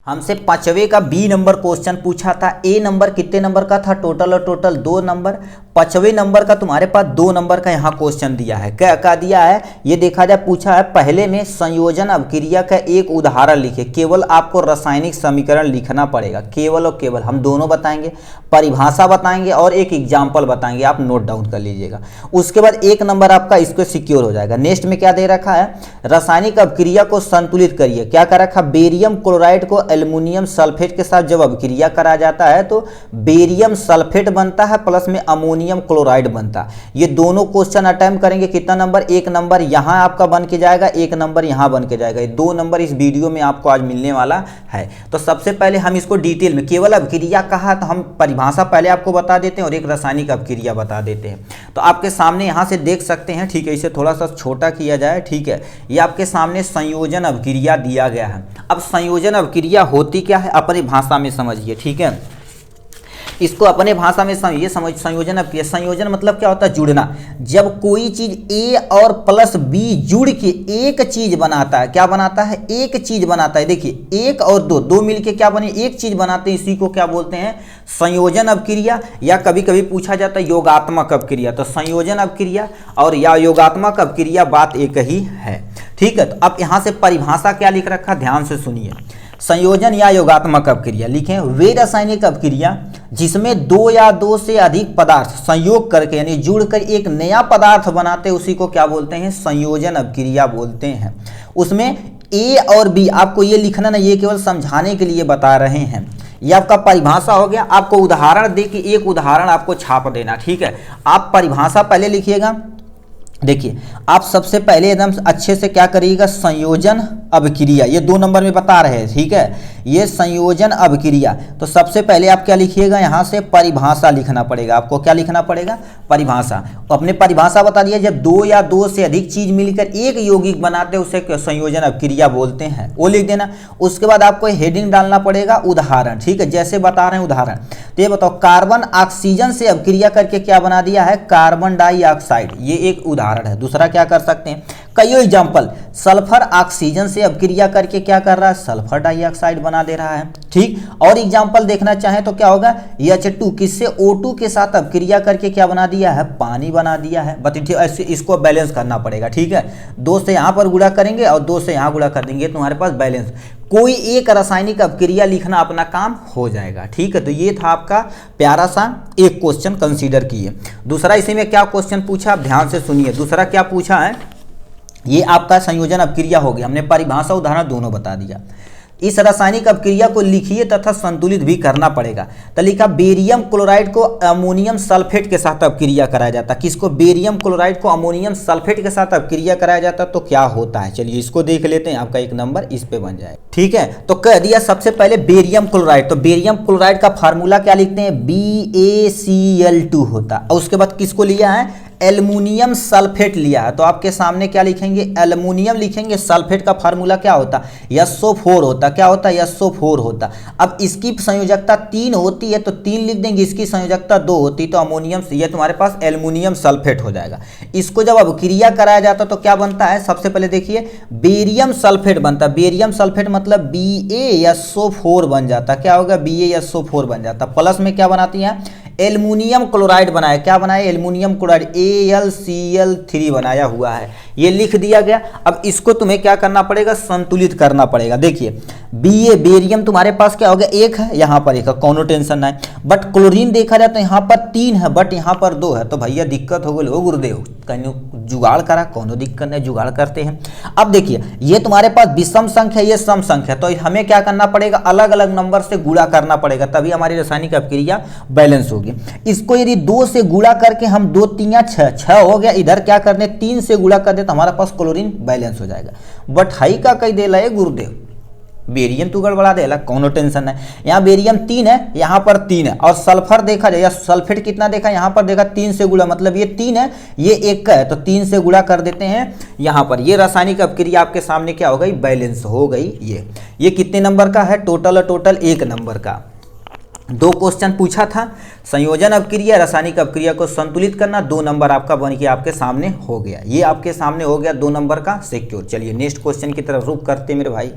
हमसे 5वें का बी नंबर क्वेश्चन पूछा था। ए नंबर कितने नंबर का था टोटल, और टोटल 2 नंबर। 5वें नंबर का तुम्हारे पास 2 नंबर का यहाँ क्वेश्चन दिया है। क्या दिया है ये देखा जाए, पूछा है पहले में संयोजन अभिक्रिया का एक उदाहरण लिखे। केवल आपको रासायनिक समीकरण लिखना पड़ेगा, केवल और केवल। हम दोनों बताएंगे, परिभाषा बताएंगे और एक एग्जाम्पल बताएंगे, आप नोट डाउन कर लीजिएगा। उसके बाद 1 नंबर आपका इसको सिक्योर हो जाएगा। नेक्स्ट में क्या दे रखा है, रासायनिक अभिक्रिया को संतुलित करिए। क्या कर रखा, बेरियम क्लोराइड को एल्युमिनियम सल्फेट के साथ जब अभिक्रिया करा जाता है तो बेरियम सल्फेट बनता है प्लस में अमोनियम क्लोराइड बनता है। ये दोनों क्वेश्चन अटेम्प्ट करेंगे। कितना नंबर, 1 नंबर यहां आपका बन के जाएगा, 1 नंबर यहां बन के जाएगा। ये 2 नंबर इस वीडियो में आपको आज मिलने वाला है। तो सबसे पहले हम इसको डिटेल में, केवल अभिक्रिया कहा तो हम परिभाषा पहले आपको बता देते हैं और एक रासायनिक अभिक्रिया बता देते हैं। तो आपके सामने यहां से देख सकते हैं, ठीक है, इसे थोड़ा सा छोटा किया जाए, ठीक है। ये आपके सामने संयोजन अभिक्रिया दिया गया है। अब संयोजन अभिक्रिया होती क्या है अपनी भाषा में समझिए, ठीक है। इसको अपने भाषा में समझिए, संयोजन अभिक्रिया। संयोजन मतलब क्या होता है, जुड़ना। जब कोई चीज ए और प्लस बी जुड़ के एक चीज बनाता है, क्या बनाता है, एक चीज बनाता है। देखिए 1 और 2 मिलके क्या बने, एक चीज बनाते हैं। इसी को क्या बोलते हैं, संयोजन अभिक्रिया, या कभी कभी पूछा जाता है योगात्मक अभिक्रिया। तो संयोजन अभिक्रिया और या योगात्मक अभिक्रिया बात एक ही है, ठीक है। तो अब यहां से परिभाषा क्या लिख रखा, ध्यान से सुनिए। संयोजन या योगात्मक अभिक्रिया लिखें, वे रासायनिक अभिक्रिया जिसमें 2 या 2 से अधिक पदार्थ संयोग करके यानी जुड़कर एक नया पदार्थ बनाते हैं, उसी को क्या बोलते हैं, संयोजन अभिक्रिया बोलते हैं। उसमें ए और बी, आपको ये लिखना ना, ये केवल समझाने के लिए बता रहे हैं। ये आपका परिभाषा हो गया। आपको उदाहरण दे के एक उदाहरण आपको छाप देना, ठीक है। आप परिभाषा पहले लिखिएगा। देखिए आप सबसे पहले एकदम अच्छे से क्या करिएगा, संयोजन अभिक्रिया, ये 2 नंबर में बता रहे हैं, ठीक है। ये संयोजन अभिक्रिया, तो सबसे पहले आप क्या लिखिएगा, यहाँ से परिभाषा लिखना पड़ेगा। आपको क्या लिखना पड़ेगा, परिभाषा। अपने परिभाषा बता दिया, जब 2 या 2 से अधिक चीज मिलकर एक यौगिक बनाते हैं उसे संयोजन अभिक्रिया बोलते हैं, वो लिख देना। उसके बाद आपको हेडिंग डालना पड़ेगा उदाहरण, ठीक है, जैसे बता रहे हैं उदाहरण। तो ये बताओ, कार्बन ऑक्सीजन से अभिक्रिया करके क्या बना दिया है, कार्बन डाइऑक्साइड, ये एक उदाहरण है। दूसरा क्या कर सकते हैं, कई एग्जाम्पल, सल्फर ऑक्सीजन से अभिक्रिया करके क्या कर रहा है, सल्फर डाइऑक्साइड बना दे रहा है, ठीक। और एग्जाम्पल देखना चाहें तो क्या होगा, H2 किससे, O2 के साथ अभिक्रिया करके क्या बना दिया है, पानी बना दिया है। बट ऐसे इसको बैलेंस करना पड़ेगा, ठीक है। 2 से यहाँ पर गुणा करेंगे और 2 से यहाँ गुणा कर देंगे, तुम्हारे पास बैलेंस। कोई एक रासायनिक अभिक्रिया लिखना अपना काम हो जाएगा, ठीक है। तो ये था आपका प्यारा सा एक क्वेश्चन, कंसीडर किए। दूसरा इसी में क्या क्वेश्चन पूछा, आप ध्यान से सुनिए। दूसरा क्या पूछा है, ये आपका संयोजन अभिक्रिया हो गया। हमने परिभाषा उदाहरण दोनों बता दिया। इस रासायनिक अभिक्रिया को लिखिए तथा संतुलित भी करना पड़ेगा। तो लिखा, बेरियम क्लोराइड को अमोनियम सल्फेट के साथ अभिक्रिया कराया जाता। किसको, बेरियम क्लोराइड को अमोनियम सल्फेट के साथ अभिक्रिया कराया जाता तो क्या होता है, चलिए इसको देख लेते हैं। आपका 1 नंबर इस पे बन जाए, ठीक है। तो कह दिया सबसे पहले बेरियम क्लोराइड, तो बेरियम क्लोराइड का फार्मूला क्या लिखते हैं, BaCl2 होता। और उसके बाद किसको लिया है, एल्युमिनियम सल्फेट लिया है। तो आपके सामने क्या लिखेंगे, एल्युमिनियम लिखेंगे। सल्फेट का फार्मूला क्या होता, SO4 होता। क्या होता, SO4 होता। अब इसकी संयोजकता 3 होती है तो 3 लिख देंगे, इसकी संयोजकता 2 होती तो अमोनियम, ये तुम्हारे पास एल्युमिनियम सल्फेट हो जाएगा। इसको जब अभिक्रिया कराया जाता तो क्या बनता है, सबसे पहले देखिए बेरियम सल्फेट बनता। बेरियम सल्फेट मतलब BaSO4 बन जाता। क्या होगा, BaSO4 बन जाता। प्लस में क्या बनाती है, एल्युमिनियम क्लोराइड बनाया। क्या बनाया, एल्युमिनियम क्लोराइड AlCl3 बनाया हुआ है, ये लिख दिया गया। अब इसको तुम्हें क्या करना पड़ेगा, संतुलित करना पड़ेगा। देखिए बेरियम तुम्हारे पास क्या हो गया, 1 है, यहाँ पर 1 है, कोनो टेंशन नहीं। बट क्लोरीन देखा जाए तो यहाँ पर 3 है बट यहाँ पर 2 है। तो भैया दिक्कत हो गई, हो गुरुदेव, कहीं जुगाड़ करा, कोनो दिक्कत नहीं, जुगाड़ करते हैं। अब देखिए ये तुम्हारे पास विषम संख्या, ये सम संख्या, तो हमें क्या करना पड़ेगा, अलग अलग नंबर से गुणा करना पड़ेगा, तभी हमारी रासायनिक अभिक्रिया बैलेंस होगी। इसको यदि 2 से गुणा करके हम 2 3 या 6 हो गया, इधर क्या करने 3 से गुणा कर दे तो हमारे पास क्लोरीन बैलेंस हो जाएगा। बट हाई का कही दे ला गुरुदेव, बेरियम तो गड़बड़ा देला, कोनो टेंशन है। यहाँ बेरियम 3 है, यहाँ पर 3 है। और सल्फर देखा जाए, या सल्फेट कितना देखा, यहाँ पर देखा 3 से गुणा, मतलब ये 3 है, ये 1 का है, तो 3 से गुणा कर देते हैं यहाँ पर। ये रासायनिक अभिक्रिया आपके सामने क्या हो गई, बैलेंस हो गई। ये कितने नंबर का है, टोटल 1 नंबर का। 2 क्वेश्चन पूछा था, संयोजन अभिक्रिया, रासायनिक अभिक्रिया को संतुलित करना, 2 नंबर आपका बन के आपके सामने हो गया। ये आपके सामने हो गया 2 नंबर का सिक्योर। चलिए नेक्स्ट क्वेश्चन की तरफ रुख करते हैं मेरे भाई।